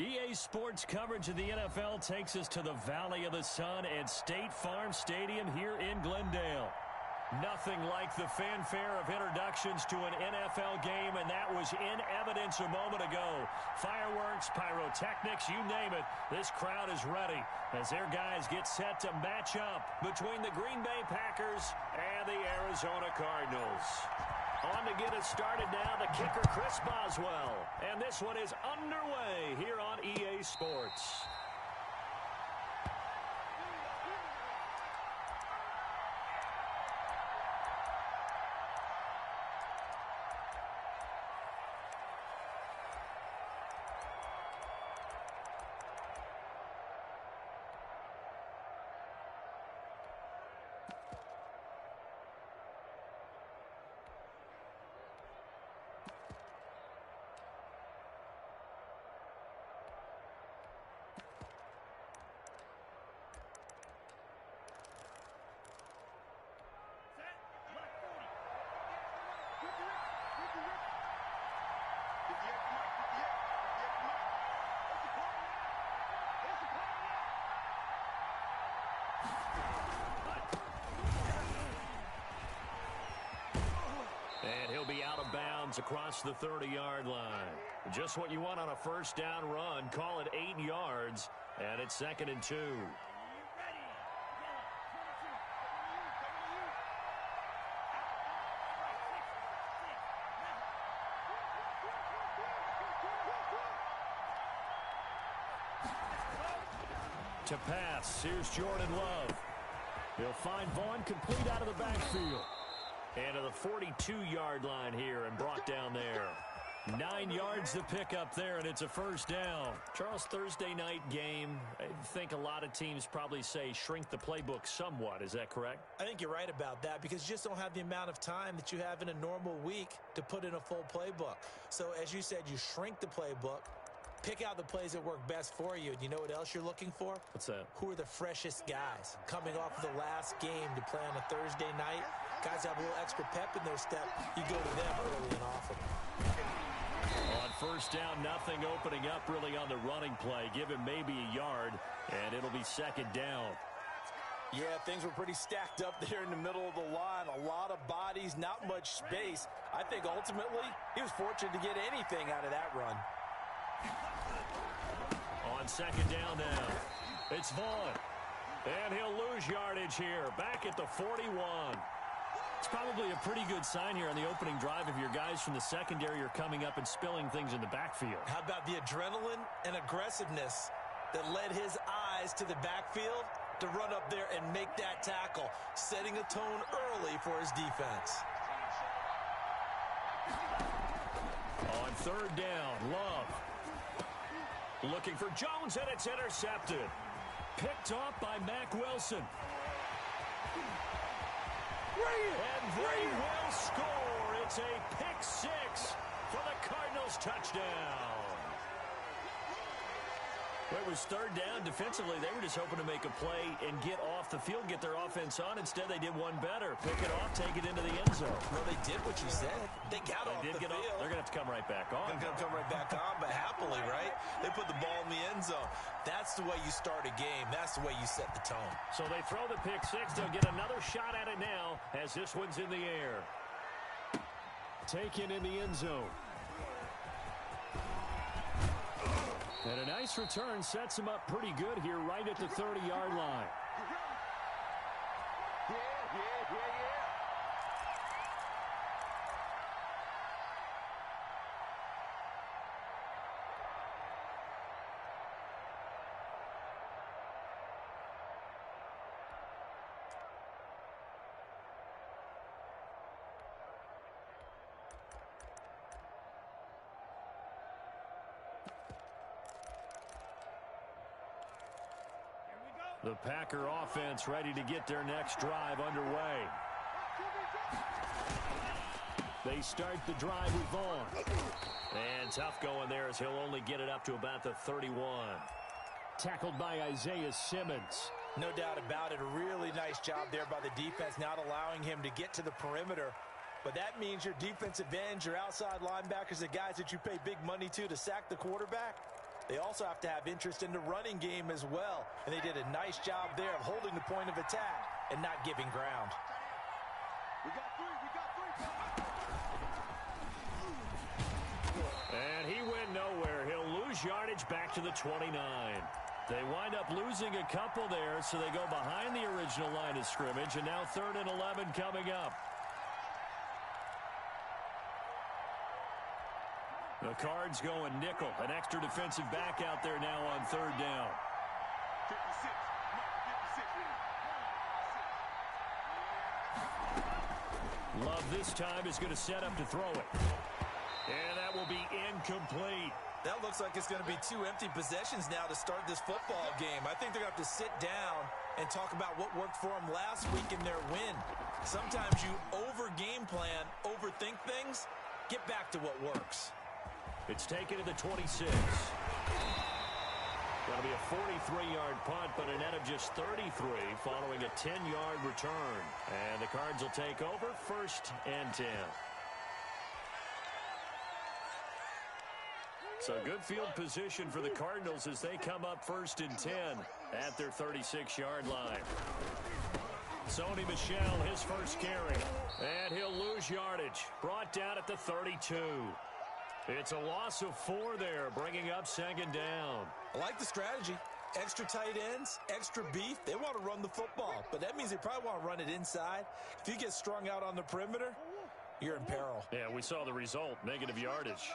EA Sports coverage of the NFL takes us to the Valley of the Sun at State Farm Stadium here in Glendale. Nothing like the fanfare of introductions to an NFL game, and that was in evidence a moment ago. Fireworks, pyrotechnics, you name it, this crowd is ready as their guys get set to match up between the Green Bay Packers and the Arizona Cardinals. On to get us started now, the kicker, Chris Boswell. And this one is underway here on EA Sports. And he'll be out of bounds across the 30-yard line. Just what you want on a first down run. Call it 8 yards, and it's 2nd and 2. To pass, here's Jordan Love. He'll find Vaughn complete out of the backfield. And to the 42-yard line here and brought down there. 9 yards to pick up there, and it's a first down. Charles, Thursday night game, I think a lot of teams probably say shrink the playbook somewhat. Is that correct? I think you're right about that because you just don't have the amount of time that you have in a normal week to put in a full playbook. So as you said, you shrink the playbook. Pick out the plays that work best for you. And you know what else you're looking for? What's that? Who are the freshest guys coming off of the last game to play on a Thursday night? Guys have a little extra pep in their step. You go to them early and often. On first down, nothing opening up really on the running play. Give him maybe a yard, and it'll be 2nd down. Yeah, things were pretty stacked up there in the middle of the line. A lot of bodies, not much space. I think ultimately he was fortunate to get anything out of that run. On 2nd down now. It's Vaughn. And he'll lose yardage here. Back at the 41. It's probably a pretty good sign here on the opening drive if your guys from the secondary are coming up and spilling things in the backfield. How about the adrenaline and aggressiveness that led his eyes to the backfield to run up there and make that tackle, setting a tone early for his defense. On third down, Love. Looking for Jones, and it's intercepted. Picked off by Mack Wilson. And they will score. It's a pick six for the Cardinals touchdown. It was third down. Defensively, they were just hoping to make a play and get off the field, get their offense on. Instead, they did one better. Pick it off, take it into the end zone. Well, they did what you said. They got off the field. They're going to have to come right back on. They're going to come right back on, but happily, right? They put the ball in the end zone. That's the way you start a game. That's the way you set the tone. So they throw the pick six. They'll get another shot at it now as this one's in the air. Taken in the end zone. And a nice return sets him up pretty good here right at the 30-yard line. The Packer offense ready to get their next drive underway. They start the drive with Vaughn. And tough going there as he'll only get it up to about the 31. Tackled by Isaiah Simmons. No doubt about it. A really nice job there by the defense, not allowing him to get to the perimeter. But that means your defensive ends, your outside linebackers, the guys that you pay big money to sack the quarterback, they also have to have interest in the running game as well. And they did a nice job there of holding the point of attack and not giving ground. We got three. And he went nowhere. He'll lose yardage back to the 29. They wind up losing a couple there, so they go behind the original line of scrimmage. And now 3rd and 11 coming up. The Cards going nickel. An extra defensive back out there now on 3rd down. 56. Love this time is going to set up to throw it. And that will be incomplete. That looks like it's going to be 2 empty possessions now to start this football game. I think they're going to have to sit down and talk about what worked for them last week in their win. Sometimes you over-game plan, overthink things, get back to what works. It's taken to the 26. Going to be a 43-yard punt, but a net of just 33 following a 10-yard return. And the Cards will take over 1st and 10. So good field position for the Cardinals as they come up 1st and 10 at their 36-yard line. Sony Michel, his first carry. And he'll lose yardage. Brought down at the 32. It's a loss of 4 there, bringing up 2nd down. I like the strategy. Extra tight ends, extra beef. They want to run the football, but that means they probably want to run it inside. If you get strung out on the perimeter, you're in peril. Yeah, we saw the result, negative yardage.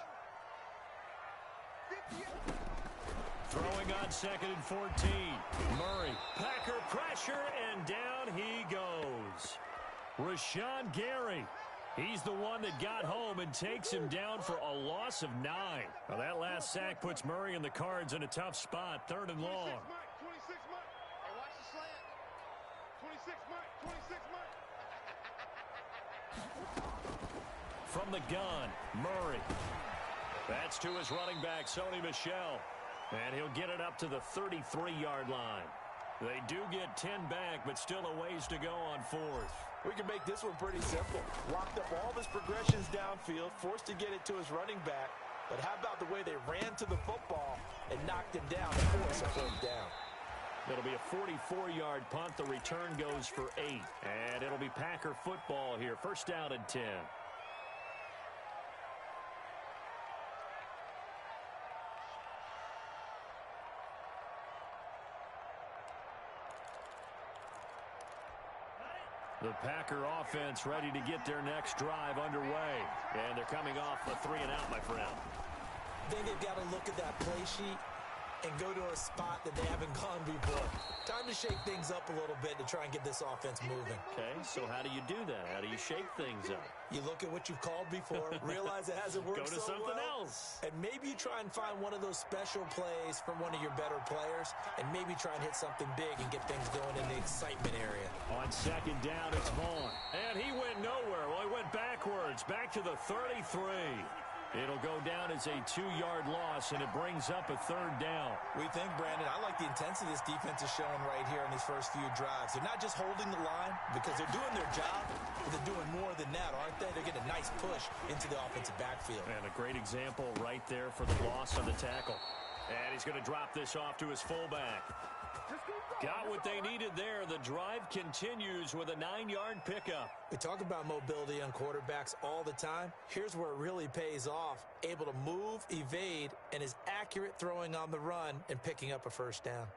Throwing on 2nd and 14. Murray, Packer pressure, and down he goes. Rashawn Gary. He's the one that got home and takes him down for a loss of 9. Now that last sack puts Murray and the Cards in a tough spot. 3rd and long. 26 Mike. Hey, watch the slant. 26 Mike. 26 Mike. From the gun, Murray. That's to his running back, Sony Michel. And he'll get it up to the 33-yard line. They do get 10 back, but still a ways to go on 4th. We can make this one pretty simple. Locked up all of his progressions downfield, forced to get it to his running back. But how about the way they ran to the football and knocked him down to force a 3rd down? It'll be a 44-yard punt. The return goes for 8. And it'll be Packer football here. 1st down and 10. The Packer offense ready to get their next drive underway. And they're coming off a 3-and-out, my friend. I think they've got to look at that play sheet and go to a spot that they haven't gone before. Time to shake things up a little bit to try and get this offense moving. Okay, so how do you do that? How do you shake things up? You look at what you've called before, realize it hasn't worked Go to so something well, else. and maybe you try and find one of those special plays from one of your better players, and maybe try and hit something big and get things going in the excitement area. On second down, it's Vaughn. And he went nowhere. Well, he went backwards, back to the 33. It'll go down as a 2-yard loss, and it brings up a 3rd down. We think, Brandon, I like the intensity this defense is showing right here in these first few drives. They're not just holding the line because they're doing their job, but they're doing more than that, aren't they? They're getting a nice push into the offensive backfield. And a great example right there for the loss on the tackle. And he's going to drop this off to his fullback. Got what they needed there. The drive continues with a 9-yard pickup. We talk about mobility on quarterbacks all the time. Here's where it really pays off. Able to move, evade, and is accurate throwing on the run and picking up a 1st down.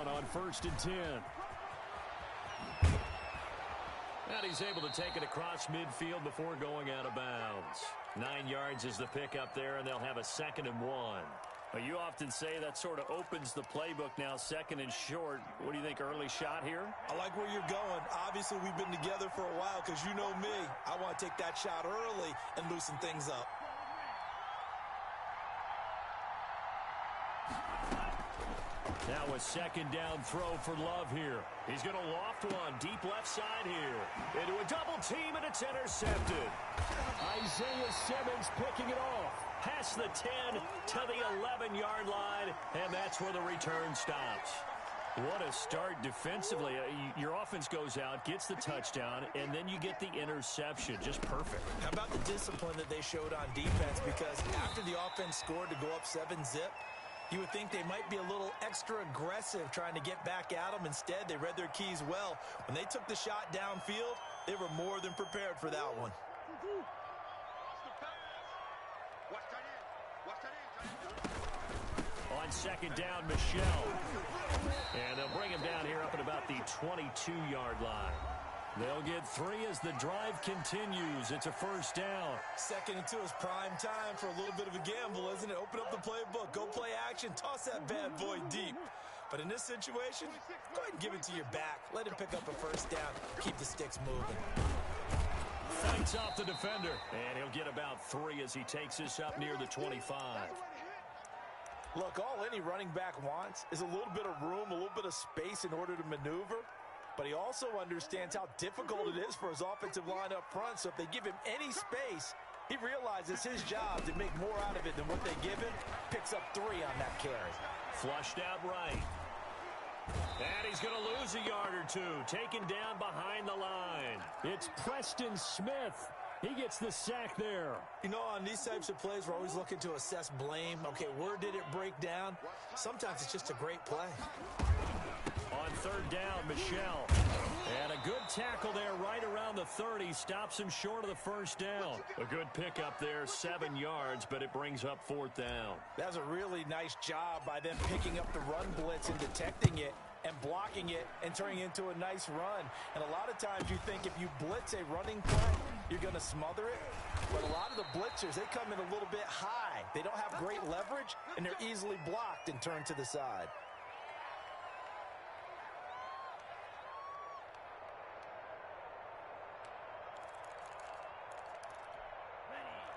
On 1st and 10. And he's able to take it across midfield before going out of bounds. 9 yards is the pickup there, and they'll have a 2nd and 1. Well, you often say that sort of opens the playbook now, 2nd and short. What do you think, early shot here? I like where you're going. Obviously, we've been together for a while because you know me. I want to take that shot early and loosen things up. Now a 2nd down throw for Love here. He's going to loft one deep left side here. Into a double team, and it's intercepted. Isaiah Simmons picking it off. Past the 10 to the 11-yard line, and that's where the return stops. What a start defensively. Your offense goes out, gets the touchdown, and then you get the interception. Just perfect. How about the discipline that they showed on defense? Because after the offense scored to go up 7-zip, you would think they might be a little extra aggressive trying to get back at them. Instead, they read their keys well. When they took the shot downfield, they were more than prepared for that one. On 2nd down, Michelle. And they'll bring him down here up at about the 22-yard line. They'll get 3 as the drive continues. It's a 1st down. 2nd and 2 is prime time for a little bit of a gamble, isn't it? Open up the playbook. Go play action. Toss that bad boy deep. But in this situation, go ahead and give it to your back. Let him pick up a 1st down. Keep the sticks moving. Fights off the defender. And he'll get about 3 as he takes this up near the 25. Look, all any running back wants is a little bit of room, a little bit of space in order to maneuver. But he also understands how difficult it is for his offensive line up front. So if they give him any space, he realizes his job to make more out of it than what they give him. Picks up 3 on that carry. Flushed out right. And he's going to lose a yard or 2. Taken down behind the line. It's Preston Smith. He gets the sack there. You know, on these types of plays, we're always looking to assess blame. Okay, where did it break down? Sometimes it's just a great play. On 3rd down, Michelle. And a good tackle there right around the 30. Stops him short of the 1st down. A good pickup there, 7 yards, but it brings up 4th down. That's a really nice job by them picking up the run blitz and detecting it and blocking it and turning it into a nice run. And a lot of times you think if you blitz a running play, you're going to smother it. But a lot of the blitzers, they come in a little bit high. They don't have great leverage, and they're easily blocked and turned to the side.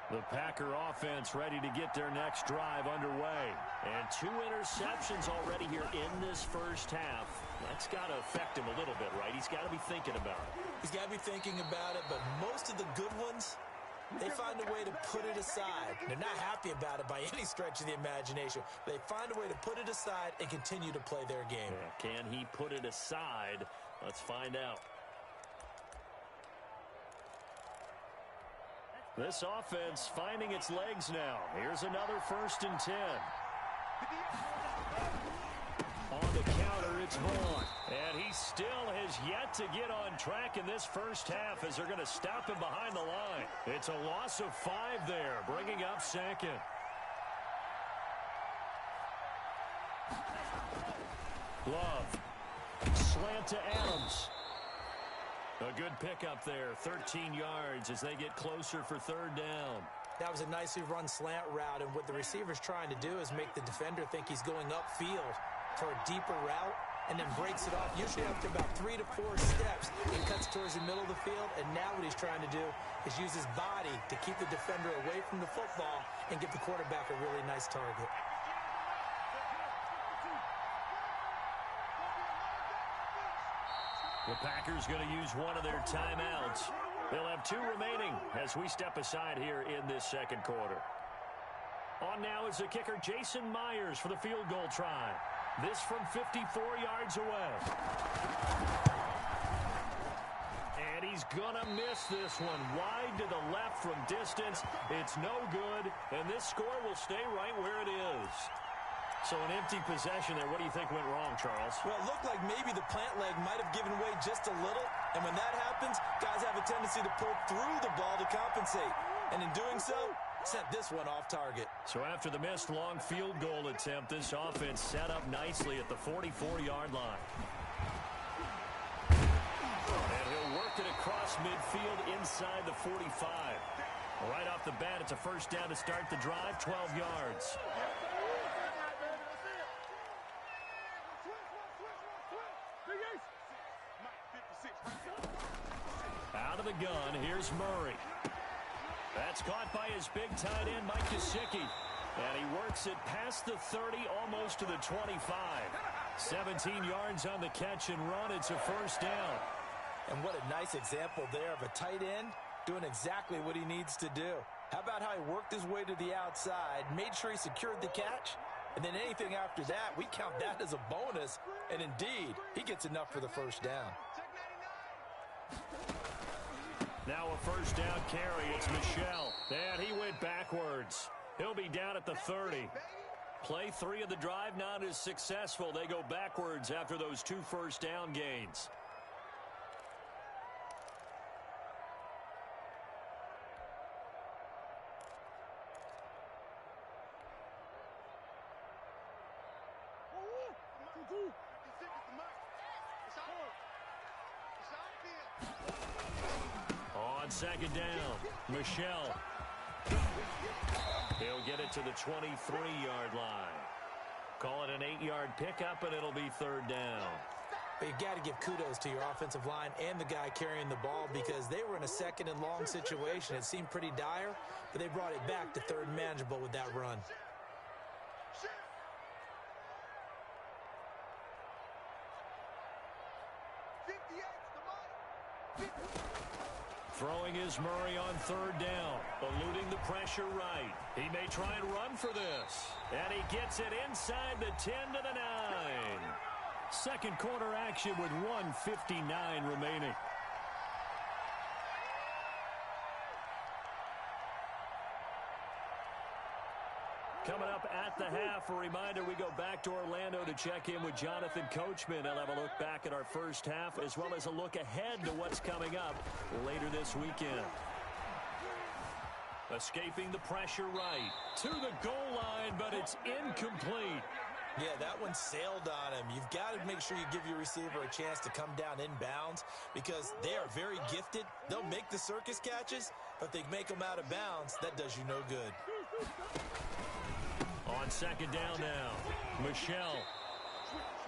The Packer offense ready to get their next drive underway. And 2 interceptions already here in this 1st half. That's got to affect him a little bit, right? He's got to be thinking about it. He's got to be thinking about it, but most of the good ones, they find a way to put it aside. They're not happy about it by any stretch of the imagination. They find a way to put it aside and continue to play their game. Yeah, can he put it aside? Let's find out. This offense finding its legs now. Here's another 1st and 10. On the counter it's Vaughn. And he still has yet to get on track in this first half as they're going to stop him behind the line. It's a loss of 5 there, bringing up second. Love. Slant to Adams. A good pickup there, 13 yards as they get closer for third down. That was a nicely run slant route, and what the receiver's trying to do is make the defender think he's going upfield for a deeper route and then breaks it off. Usually after about 3 to 4 steps, he cuts towards the middle of the field, and now what he's trying to do is use his body to keep the defender away from the football and give the quarterback a really nice target. The Packers going to use one of their timeouts. They'll have 2 remaining as we step aside here in this second quarter. On now is the kicker Jason Myers for the field goal try. This from 54 yards away. And he's going to miss this one. Wide to the left from distance. It's no good, and this score will stay right where it is. So an empty possession there. What do you think went wrong, Charles? Well, it looked like maybe the plant leg might have given way just a little. And when that happens, guys have a tendency to pull through the ball to compensate. And in doing so, sent this one off target. So after the missed long field goal attempt, this offense set up nicely at the 44-yard line. And he'll work it across midfield inside the 45. Right off the bat, it's a first down to start the drive, 12 yards. Out of the gun, here's Murray. That's caught by his big tight end, Mike Gesicki. And he works it past the 30, almost to the 25. 17 yards on the catch and run. It's a first down. And what a nice example there of a tight end doing exactly what he needs to do. How about how he worked his way to the outside, made sure he secured the catch, and then anything after that, we count that as a bonus. And indeed, he gets enough for the first down. Now a first down carry. It's Michel. And he went backwards. He'll be down at the 30. Play 3 of the drive not as successful. They go backwards after those 2 first down gains. On second down, Michel. He'll get it to the 23-yard line. Call it an 8-yard pickup, and it'll be third down. But you've got to give kudos to your offensive line and the guy carrying the ball because they were in a second and long situation. It seemed pretty dire, but they brought it back to third and manageable with that run. Throwing is Murray on third down, eluding the pressure right. He may try and run for this. And he gets it inside the 10 to the 9. Second quarter action with 1:59 remaining. Coming up at the half, a reminder we go back to Orlando to check in with Jonathan Coachman. He'll have a look back at our first half as well as a look ahead to what's coming up later this weekend. Escaping the pressure right to the goal line, but it's incomplete. Yeah, that one sailed on him. You've got to make sure you give your receiver a chance to come down inbounds because they are very gifted. They'll make the circus catches, but if they make them out of bounds, that does you no good. On second down now, Michel.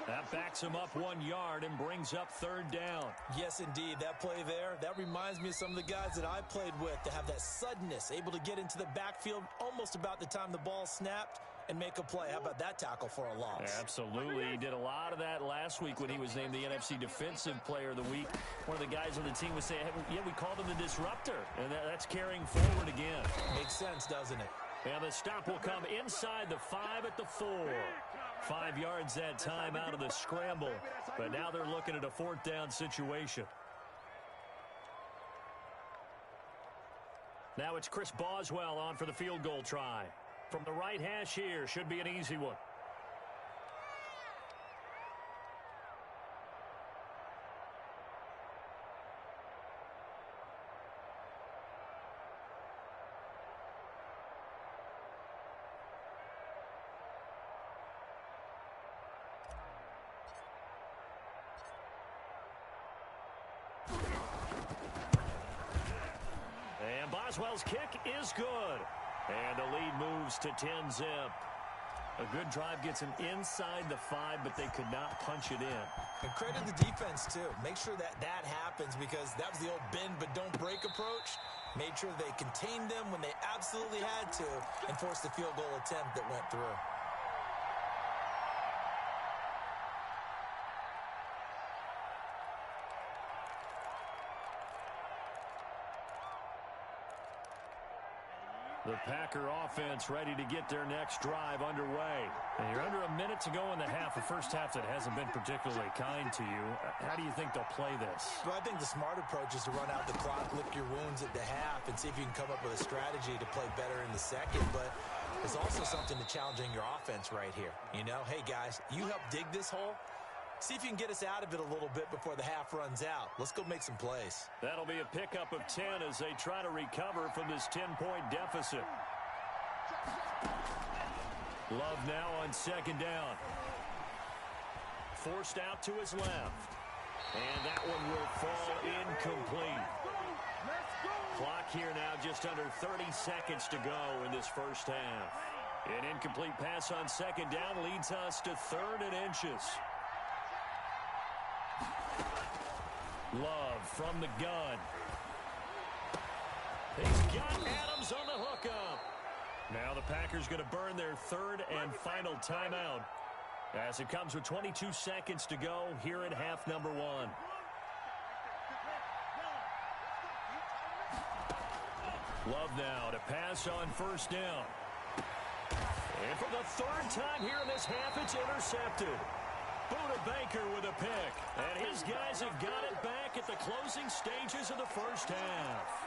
That backs him up 1 yard and brings up third down. Yes, indeed. That play there, that reminds me of some of the guys that I played with to have that suddenness, able to get into the backfield almost about the time the ball snapped and make a play. How about that tackle for a loss? Absolutely. He did a lot of that last week when he was named the NFC Defensive Player of the Week. One of the guys on the team would say, hey, yeah, we called him the disruptor. And that's carrying forward again. Makes sense, doesn't it? And the stop will come inside the 5 at the 4. 5 yards that time out of the scramble. But now they're looking at a fourth down situation. Now it's Chris Boswell on for the field goal try. From the right hash here, should be an easy one. Boswell's kick is good. And the lead moves to 10-zip. A good drive gets them inside the 5, but they could not punch it in. And credit the defense, too. Make sure that happens, because that was the old bend but don't break approach. Made sure they contained them when they absolutely had to and forced the field goal attempt that went through. The Packer offense ready to get their next drive underway. And you're under a minute to go in the half, a first half that hasn't been particularly kind to you. How do you think they'll play this? Well, I think the smart approach is to run out the clock, lick your wounds at the half, and see if you can come up with a strategy to play better in the second. But there's also something to challenging your offense right here. You know, hey, guys, you help dig this hole. See if you can get us out of it a little bit before the half runs out. Let's go make some plays. That'll be a pickup of 10 as they try to recover from this 10-point deficit. Love now on second down. Forced out to his left. And that one will fall incomplete. Clock here now just under 30 seconds to go in this first half. An incomplete pass on second down leads us to 3rd and inches. Love from the gun. He's got Adams on the hookup. Now the Packers going to burn their 3rd and final timeout as it comes with 22 seconds to go here in half number 1. Love now to pass on first down. And for the 3rd time here in this half, it's intercepted. Buda Baker with a pick. And his guys have got it back at the closing stages of the first half.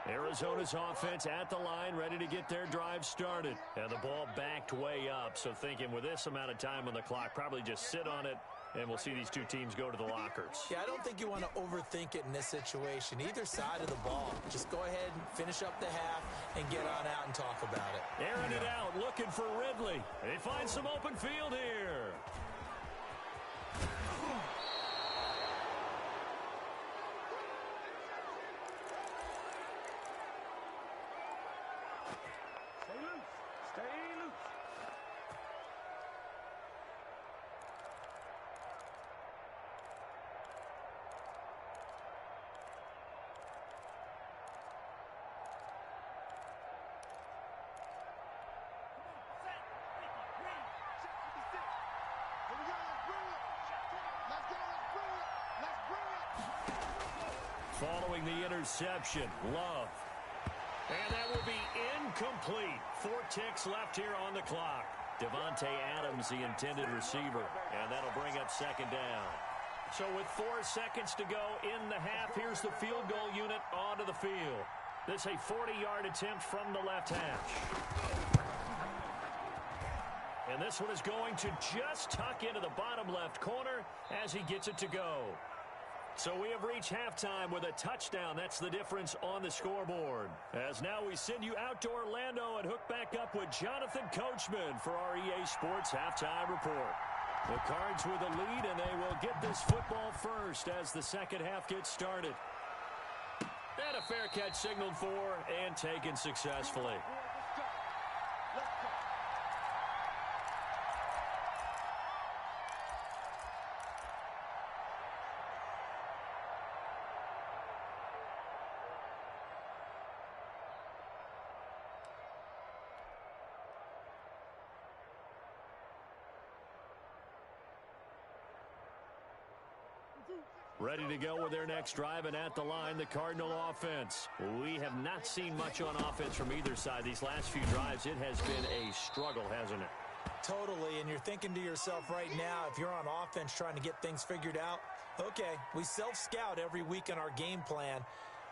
Arizona's offense at the line, ready to get their drive started. And the ball backed way up, so thinking with this amount of time on the clock, probably just sit on it, and we'll see these two teams go to the lockers. Yeah, I don't think you want to overthink it in this situation. Either side of the ball. Just go ahead and finish up the half and get on out and talk about it. Airing it out, looking for Ridley. They find some open field here. Following the interception, Love. And that will be incomplete. 4 ticks left here on the clock. Devontae Adams, the intended receiver. And that'll bring up second down. So with 4 seconds to go in the half, here's the field goal unit onto the field. This a 40-yard attempt from the left hash. And this one is going to just tuck into the bottom left corner as he gets it to go. So we have reached halftime with a touchdown. That's the difference on the scoreboard. As now we send you out to Orlando and hook back up with Jonathan Coachman for our EA Sports Halftime Report. The Cards with the lead, and they will get this football first as the second half gets started. And a fair catch signaled for and taken successfully. Ready to go with their next drive, and at the line, the Cardinal offense. We have not seen much on offense from either side. These last few drives, it has been a struggle, hasn't it? Totally, and you're thinking to yourself right now, if you're on offense trying to get things figured out, okay, we self-scout every week in our game plan.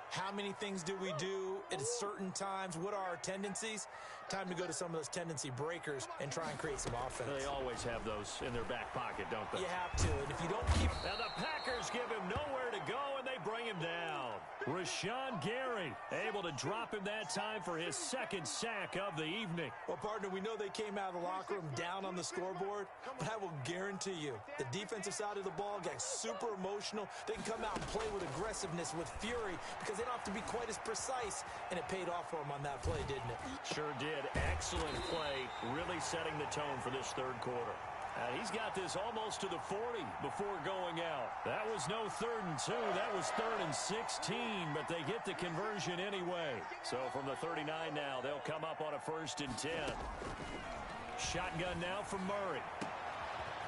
How many things do we do at certain times? What are our tendencies? Time to go to some of those tendency breakers and try and create some offense. They always have those in their back pocket, don't they? You have to, and if you don't keep... Now the Packers give him nowhere to go, and they bring him down. Rashawn Gary able to drop him that time for his second sack of the evening. Well, partner, we know they came out of the locker room down on the scoreboard, but I will guarantee you the defensive side of the ball got super emotional. They can come out and play with aggressiveness, with fury, because they don't have to be quite as precise, and it paid off for them on that play, didn't it? Sure did. Excellent play, really setting the tone for this third quarter. And he's got this almost to the 40 before going out. That was no 3rd and 2. That was 3rd and 16, but they get the conversion anyway. So from the 39 now, they'll come up on a 1st and 10. Shotgun now from Murray.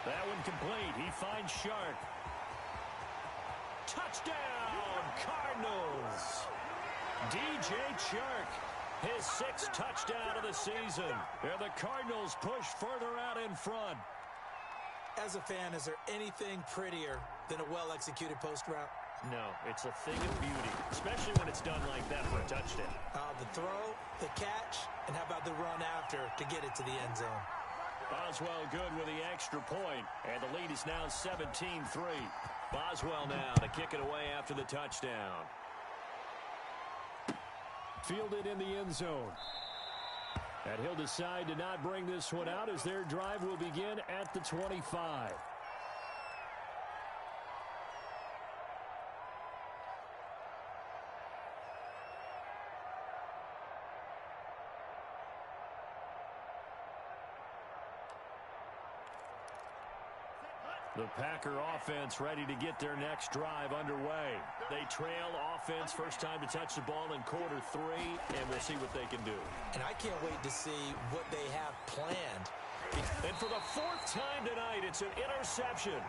That one complete. He finds Shark. Touchdown, Cardinals. DJ Shark, his 6th touchdown of the season. And the Cardinals push further out in front. As a fan, is there anything prettier than a well-executed post route? No, it's a thing of beauty, especially when it's done like that for a touchdown. The throw, the catch, and how about the run after to get it to the end zone? Boswell good with the extra point, and the lead is now 17-3. Boswell now to kick it away after the touchdown. Fielded in the end zone. And he'll decide to not bring this one out as their drive will begin at the 25. The Packer offense ready to get their next drive underway. They trail offense, first time to touch the ball in quarter 3, and we'll see what they can do. And I can't wait to see what they have planned. And for the 4th time tonight, it's an interception.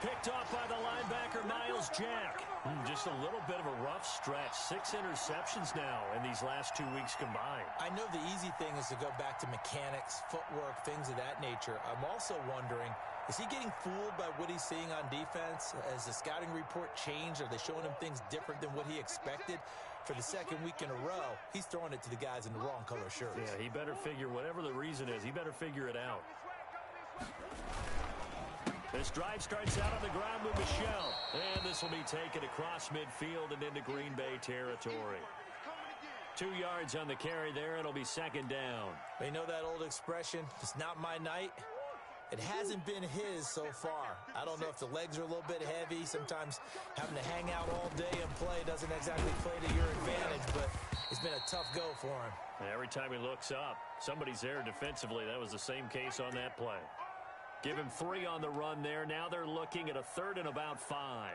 Picked off by the linebacker, Miles Jack. Just a little bit of a rough stretch. 6 interceptions now in these last 2 weeks combined. I know the easy thing is to go back to mechanics, footwork, things of that nature. I'm also wondering, is he getting fooled by what he's seeing on defense? Has the scouting report changed? Are they showing him things different than what he expected? For the 2nd week in a row, he's throwing it to the guys in the wrong color shirts. Yeah, he better figure, whatever the reason is, he better figure it out. This drive starts out on the ground with Michelle. And this will be taken across midfield and into Green Bay territory. 2 yards on the carry there. It'll be 2nd down. You know that old expression, it's not my night? It hasn't been his so far. I don't know if the legs are a little bit heavy. Sometimes having to hang out all day and play doesn't exactly play to your advantage, but it's been a tough go for him. And every time he looks up, somebody's there defensively. That was the same case on that play. Give him 3 on the run there. Now they're looking at a 3rd and about 5.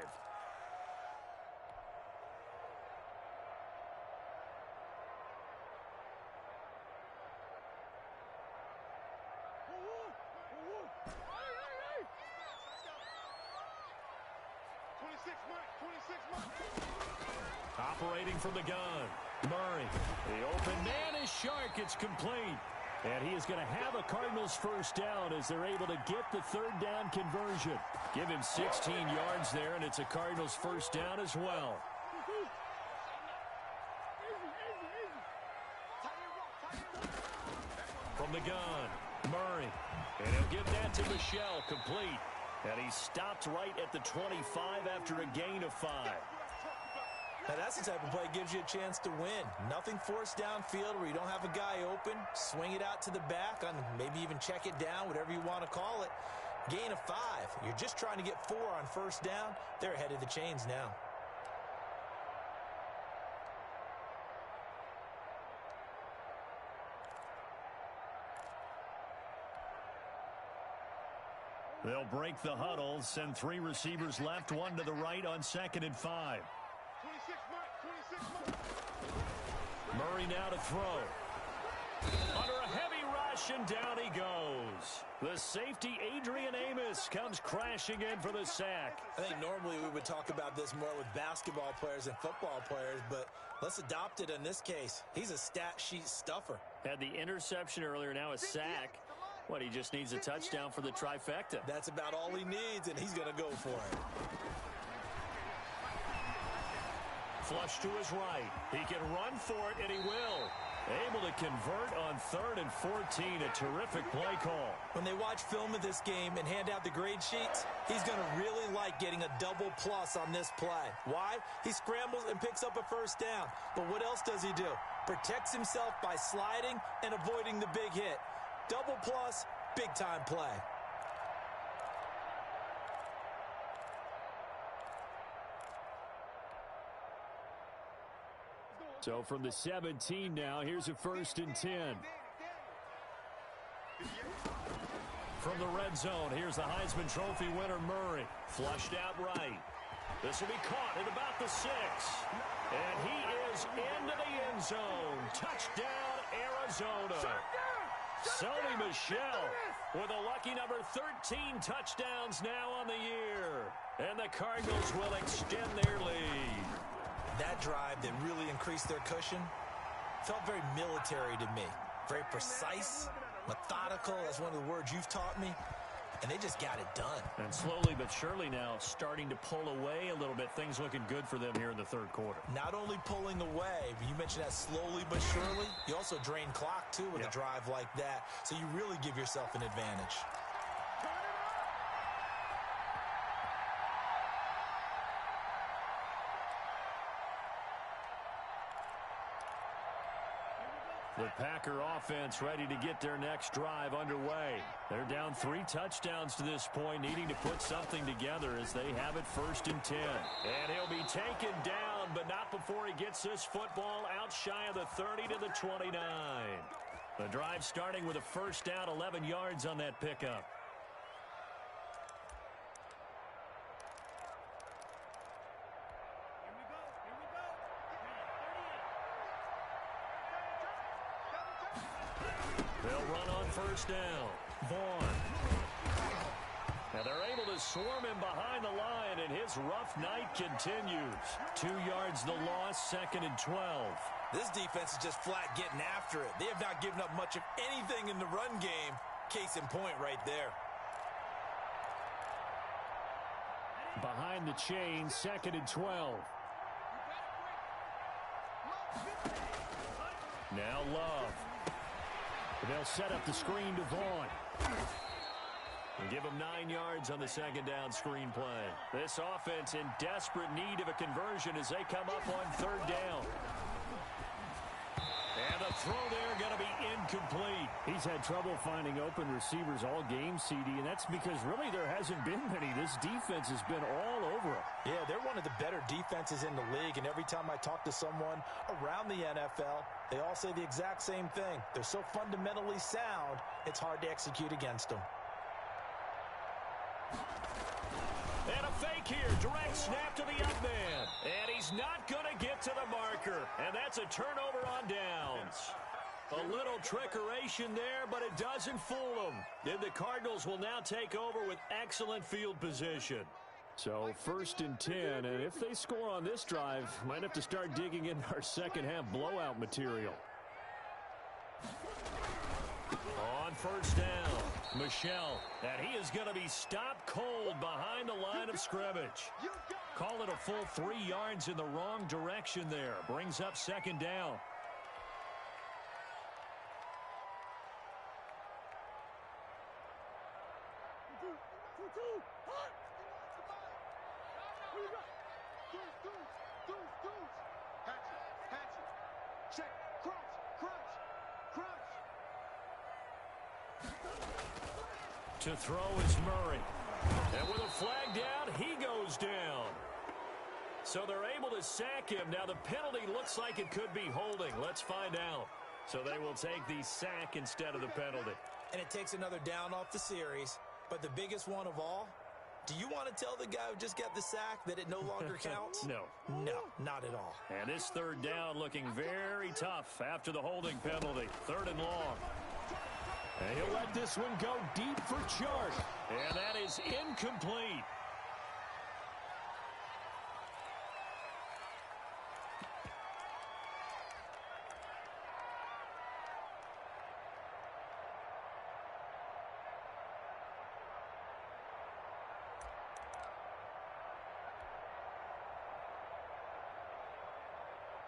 Operating from the gun, Murray. The open man is Shark. It's complete. And he is going to have a Cardinals 1st down as they're able to get the 3rd down conversion. Give him 16 yards there, and it's a Cardinals 1st down as well. From the gun, Murray. And he'll give that to Michelle, complete. And he stopped right at the 25 after a gain of 5. Now that's the type of play that gives you a chance to win. Nothing forced downfield where you don't have a guy open. Swing it out to the back, on maybe even check it down, whatever you want to call it. Gain of 5. You're just trying to get 4 on 1st down. They're ahead of the chains now. They'll break the huddle, send 3 receivers left, 1 to the right on 2nd and 5. 26 Murray now to throw. Under a heavy rush, and down he goes. The safety, Adrian Amos, comes crashing in for the sack. I think normally we would talk about this more with basketball players and football players, but let's adopt it in this case. He's a stat sheet stuffer. Had the interception earlier, now a sack. What, he just needs a touchdown for the trifecta. That's about all he needs, and he's going to go for it. Flush to his right. He can run for it, and he will. Able to convert on 3rd and 14. A terrific play call. When they watch film of this game and hand out the grade sheets, he's going to really like getting a double plus on this play. Why? He scrambles and picks up a first down. But what else does he do? Protects himself by sliding and avoiding the big hit. Double plus, big time play. So from the 17 now, here's a 1st and 10. From the red zone, here's the Heisman Trophy winner, Murray. Flushed out right. This will be caught at about the 6. And he is into the end zone. Touchdown, Arizona. Sony Michel with a lucky number 13 touchdowns now on the year. And the Cardinals will extend their lead. That drive that really increased their cushion felt very military to me. Very precise, methodical. That's one of the words you've taught me. And they just got it done. And slowly but surely now starting to pull away a little bit. Things looking good for them here in the 3rd quarter. Not only pulling away, but you mentioned that slowly but surely. You also drain clock, too, with a drive like that. So you really give yourself an advantage. The Packer offense ready to get their next drive underway. They're down 3 touchdowns to this point, needing to put something together as they have it 1st and 10. And he'll be taken down, but not before he gets this football out shy of the 30 to the 29. The drive starting with a first down, 11 yards on that pickup. They'll run on first down. Vaughn. Now they're able to swarm him behind the line, and his rough night continues. 2 yards the loss, 2nd and 12. This defense is just flat getting after it. They have not given up much of anything in the run game. Case in point right there. Behind the chain, 2nd and 12. Now Love. They'll set up the screen to Vaughn. And give him 9 yards on the 2nd down screen play. This offense in desperate need of a conversion as they come up on 3rd down. And the throw there going to be incomplete. He's had trouble finding open receivers all game, CD, and that's because really there hasn't been many. This defense has been all over him. Yeah, they're one of the better defenses in the league, and every time I talk to someone around the NFL, they all say the exact same thing. They're so fundamentally sound, it's hard to execute against them. And a fake here. Direct snap to the up man. And he's not going to get to the marker. And that's a turnover on downs. A little trickeration there, but it doesn't fool them. And the Cardinals will now take over with excellent field position. So 1st and 10, and if they score on this drive, might have to start digging into our second half blowout material. On first down, Michel, and he is going to be stopped cold behind the line of scrimmage. Call it a full 3 yards in the wrong direction there. Brings up 2nd down. To throw is Murray. And with a flag down, he goes down. So they're able to sack him. Now the penalty looks like it could be holding. Let's find out. So they will take the sack instead of the penalty. And it takes another down off the series. But the biggest one of all, do you want to tell the guy who just got the sack that it no longer counts? No. No, not at all. And this 3rd down looking very tough after the holding penalty. 3rd and long. And he'll let this one go deep for Chark. And that is incomplete.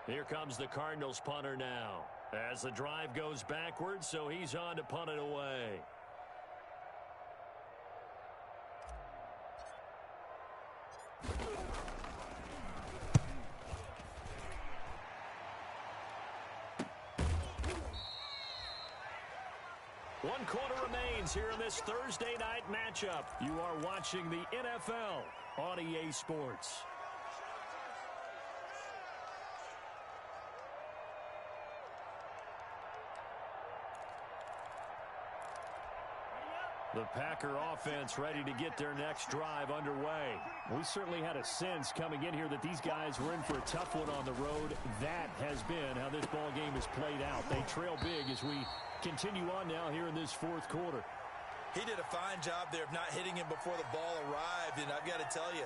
Here comes the Cardinals punter now. As the drive goes backwards, so he's on to punt it away. One quarter remains here in this Thursday night matchup. You are watching the NFL on EA Sports. The Packer offense ready to get their next drive underway. We certainly had a sense coming in here that these guys were in for a tough one on the road. That has been how this ball game is played out. They trail big as we continue on now here in this fourth quarter. He did a fine job there of not hitting him before the ball arrived, and I've got to tell you,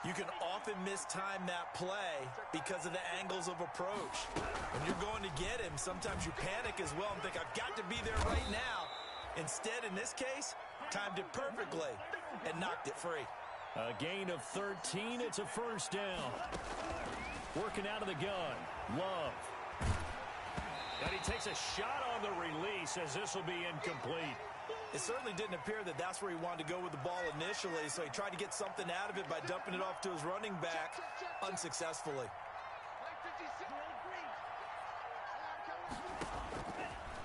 you can often mistime that play because of the angles of approach. When you're going to get him, sometimes you panic as well and think, I've got to be there right now. Instead, in this case, timed it perfectly and knocked it free. A gain of 13. It's a first down. Working out of the gun. Love. And he takes a shot on the release as this will be incomplete. It certainly didn't appear that that's where he wanted to go with the ball initially, so he tried to get something out of it by dumping it off to his running back unsuccessfully.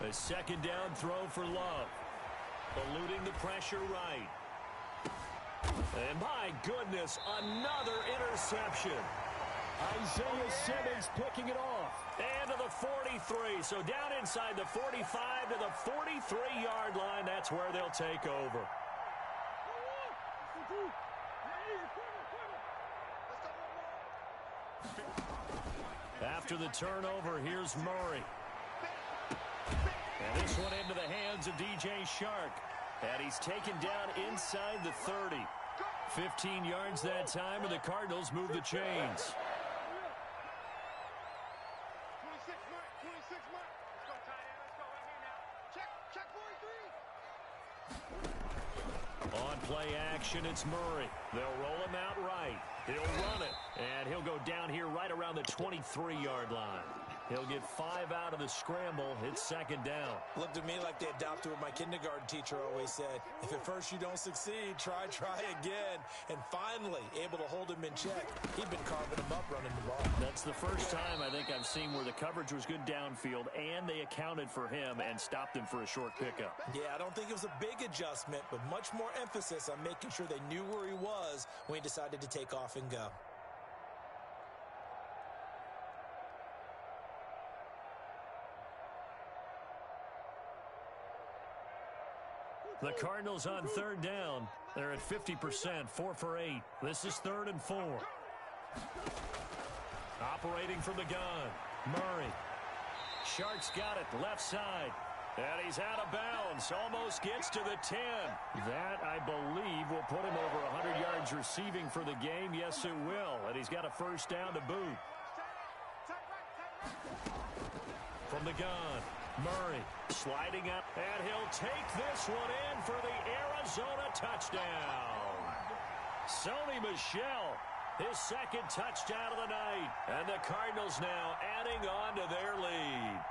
A second down throw for Love. Eluding the pressure right. And my goodness, another interception. Isaiah Simmons picking it off. And to the 43. So down inside the 45 to the 43-yard line. That's where they'll take over. After the turnover, here's Murray. And this one into the hands of DJ Shark. And he's taken down inside the 30. 15 yards that time, and the Cardinals move the chains. 26 mark. Let's go, tight end. Let's go right here now. Check 43. On play action, it's Murray. They'll roll him out right. He'll run it, and he'll go down here right around the 23-yard line. He'll get 5 out of the scramble. It's second down. Looked to me like they adopted what my kindergarten teacher always said. If at first you don't succeed, try again. And finally, able to hold him in check. He'd been carving him up running the ball. That's the first time I think I've seen where the coverage was good downfield, and they accounted for him and stopped him for a short pickup. Yeah, I don't think it was a big adjustment, but much more emphasis on making sure they knew where he was when he decided to take off and go. The Cardinals on third down. They're at 50%, 4 for 8. This is 3rd and 4. Operating from the gun, Murray. Shark's got it, left side. And he's out of bounds, almost gets to the 10. That, I believe, will put him over 100 yards receiving for the game. Yes, it will. And he's got a first down to boot. From the gun, Murray sliding up, and he'll take this one in for the Arizona touchdown. Sony Michel, his second touchdown of the night, and the Cardinals now adding on to their lead.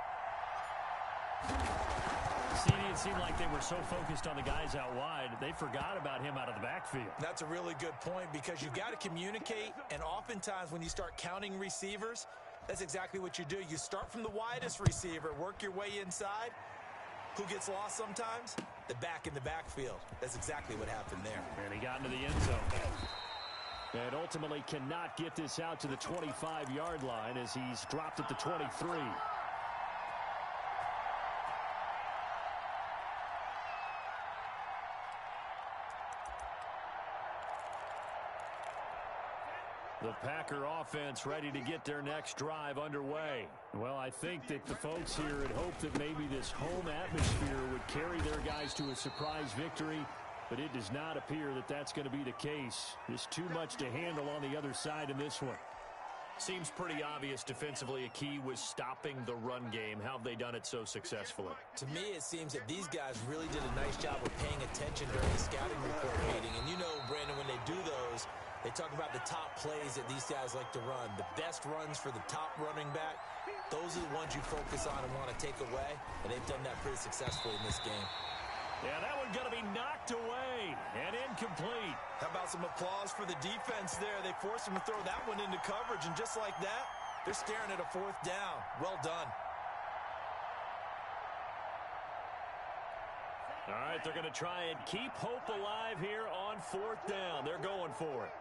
It seemed like they were so focused on the guys out wide, they forgot about him out of the backfield. That's a really good point because you've got to communicate, and oftentimes when you start counting receivers, that's exactly what you do. You start from the widest receiver, work your way inside. Who gets lost sometimes? The back in the backfield. That's exactly what happened there. And he got into the end zone. And ultimately cannot get this out to the 25-yard line as he's dropped at the 23. The Packer offense ready to get their next drive underway. Well, I think that the folks here had hoped that maybe this home atmosphere would carry their guys to a surprise victory, but it does not appear that that's going to be the case. There's too much to handle on the other side in this one. Seems pretty obvious defensively a key was stopping the run game. How have they done it so successfully? To me, it seems that these guys really did a nice job of paying attention during the scouting report meeting. And you know, Brandon, when they do those, they talk about the top plays that these guys like to run. The best runs for the top running back, those are the ones you focus on and want to take away, and they've done that pretty successfully in this game. Yeah, that one's going to be knocked away and incomplete. How about some applause for the defense there? They forced him to throw that one into coverage, and just like that, they're staring at a fourth down. Well done. All right, they're going to try and keep hope alive here on fourth down. They're going for it.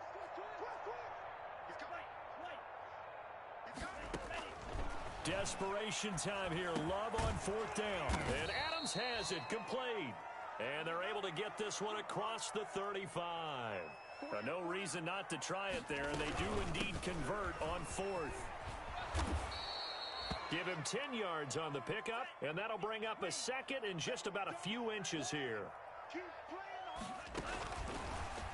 Desperation time here. Love on fourth down. And Adams has it complete. And they're able to get this one across the 35. No reason not to try it there, and they do indeed convert on fourth. Give him 10 yards on the pickup, and that'll bring up a second and just about a few inches here.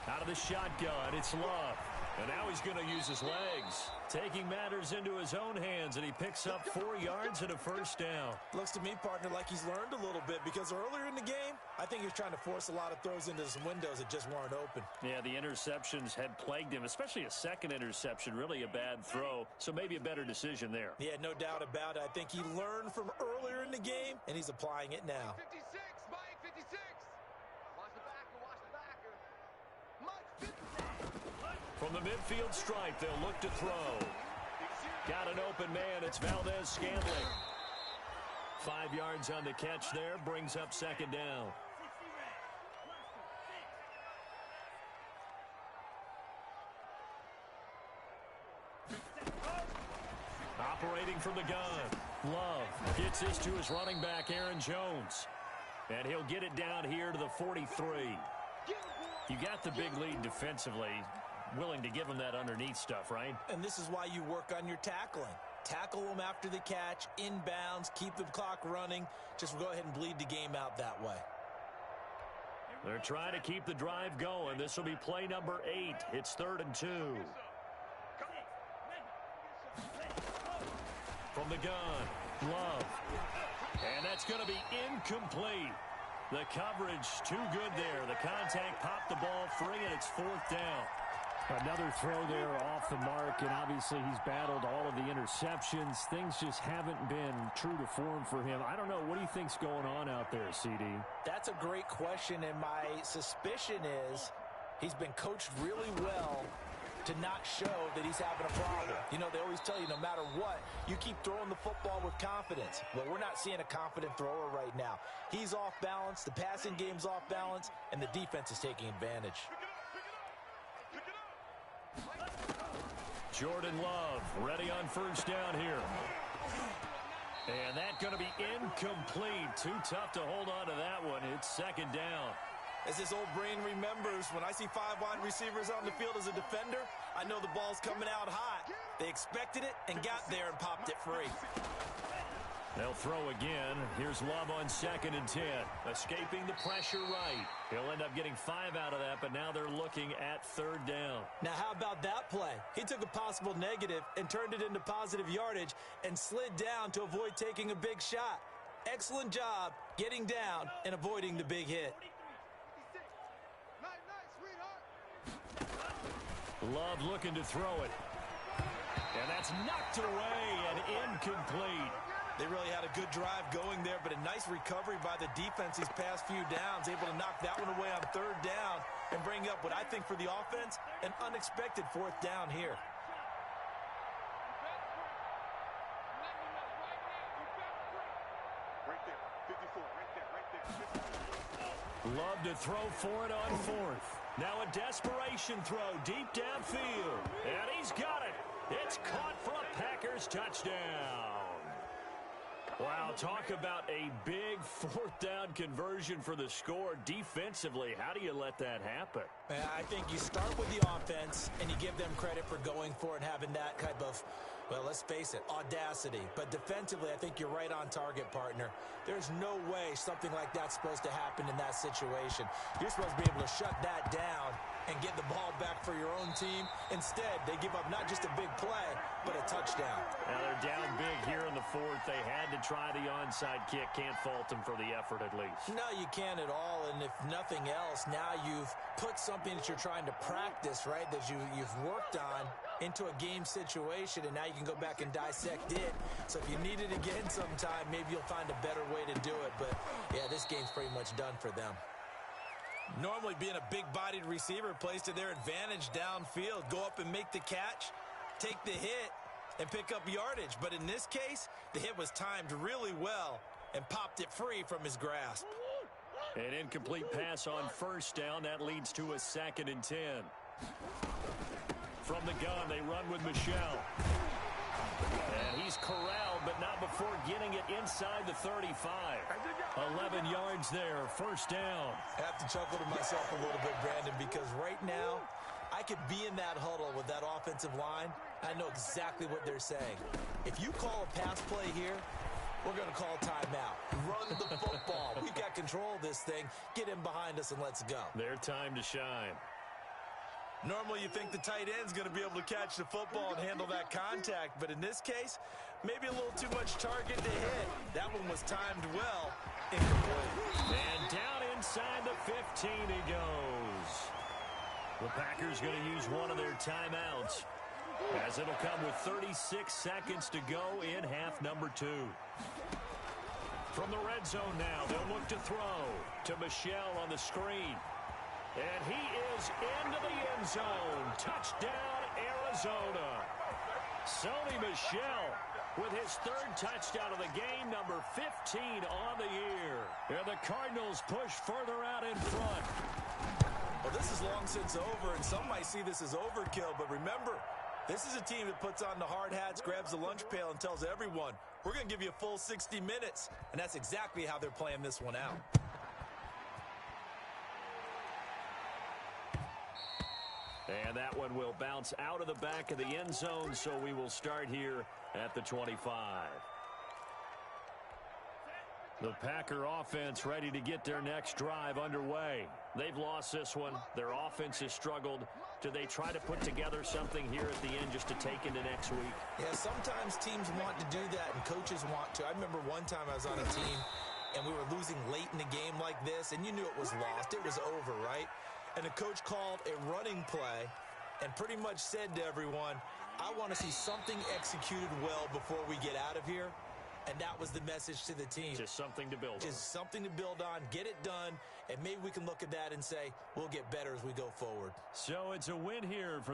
Out of the shotgun, it's Love. And now he's going to use his legs, taking matters into his own hands, and he picks up 4 yards and a first down. Looks to me, partner, like he's learned a little bit, because earlier in the game, I think he was trying to force a lot of throws into some windows that just weren't open. Yeah, the interceptions had plagued him, especially a second interception, really a bad throw, so maybe a better decision there. Yeah, no doubt about it. I think he learned from earlier in the game, and he's applying it now. 56, Mike, 56. Watch the backer, watch the backer. Mike, 56. From the midfield stripe, they'll look to throw. Got an open man. It's Valdez-Scantling. 5 yards on the catch there. Brings up second down. Operating from the gun. Love gets this to his running back, Aaron Jones. And he'll get it down here to the 43. You got the big lead defensively. Willing to give him that underneath stuff, right? And this is why you work on your tackling. Tackle them after the catch, inbounds, keep the clock running. Just go ahead and bleed the game out that way. They're trying to keep the drive going. This will be play number 8. It's 3rd and 2. From the gun, Love. And that's going to be incomplete. The coverage too good there. The contact popped the ball free, and it's 4th down. Another throw there off the mark, and obviously he's battled all of the interceptions. Things just haven't been true to form for him. I don't know. What do you think's going on out there, CD? That's a great question, and my suspicion is he's been coached really well to not show that he's having a problem. You know, they always tell you no matter what, you keep throwing the football with confidence. Well, we're not seeing a confident thrower right now. He's off balance, the passing game's off balance, and the defense is taking advantage. Jordan Love ready on first down here. And that's going to be incomplete. Too tough to hold on to that one. It's 2nd down. As his old brain remembers, when I see 5 wide receivers on the field as a defender, I know the ball's coming out hot. They expected it and got there and popped it free. They'll throw again. Here's Love on 2nd and 10. Escaping the pressure right. He'll end up getting 5 out of that, but now they're looking at 3rd down. Now, how about that play? He took a possible negative and turned it into positive yardage and slid down to avoid taking a big shot. Excellent job getting down and avoiding the big hit. Love looking to throw it. And that's knocked away and incomplete. They really had a good drive going there, but a nice recovery by the defense these past few downs, able to knock that one away on 3rd down and bring up what I think for the offense, an unexpected 4th down here. Right there, 54, right there. Love to throw for it on 4th. Now a desperation throw deep downfield. And he's got it. It's caught for a Packers touchdown. Wow, talk about a big 4th down conversion for the score. Defensively, how do you let that happen? I think you start with the offense and you give them credit for going for it and having that type of, well, let's face it, audacity. But defensively, I think you're right on target, partner. There's no way something like that's supposed to happen in that situation. You're supposed to be able to shut that down and get the ball back for your own team. Instead, they give up not just a big play, but a touchdown. Now they're down big here in the fourth. They had to try the onside kick. Can't fault them for the effort at least. No, you can't at all. And if nothing else, now you've put something that you're trying to practice, right, that you've worked on into a game situation, and now you can go back and dissect it. So if you need it again sometime, maybe you'll find a better way to do it. But, yeah, this game's pretty much done for them. Normally being a big-bodied receiver plays to their advantage downfield. Go up and make the catch, take the hit, and pick up yardage. But in this case, the hit was timed really well and popped it free from his grasp. An incomplete pass on first down. That leads to a 2nd and 10. From the gun, they run with Michelle. And he's corralled, but not before getting it inside the 35. 11 yards there, first down. I have to chuckle to myself a little bit, Brandon, because right now I could be in that huddle with that offensive line. I know exactly what they're saying. If you call a pass play here, we're going to call timeout. Run the football. We've got control of this thing. Get in behind us and let's go. Their time to shine. Normally you think the tight end's going to be able to catch the football and handle that contact, but in this case, maybe a little too much target to hit. That one was timed well. Incomplete. And down inside the 15 he goes. The Packers going to use one of their timeouts, as it'll come with 36 seconds to go in half number 2. From the red zone now, they'll look to throw to Michelle on the screen. And he is into the end zone. Touchdown, Arizona. Sony Michel with his 3rd touchdown of the game, number 15 on the year. And the Cardinals push further out in front. Well, this is long since over, and some might see this as overkill, but remember, this is a team that puts on the hard hats, grabs the lunch pail, and tells everyone, we're going to give you a full 60 minutes. And that's exactly how they're playing this one out. And that one will bounce out of the back of the end zone, so we will start here at the 25. The Packer offense ready to get their next drive underway. They've lost this one. Their offense has struggled. Do they try to put together something here at the end just to take into next week? Yeah, sometimes teams want to do that, and coaches want to. I remember one time I was on a team, and we were losing late in the game like this, and you knew it was lost. It was over, right? And the coach called a running play and pretty much said to everyone, I want to see something executed well before we get out of here. And that was the message to the team. Just something to build on. Just something to build on, get it done, and maybe we can look at that and say, we'll get better as we go forward. So it's a win here for the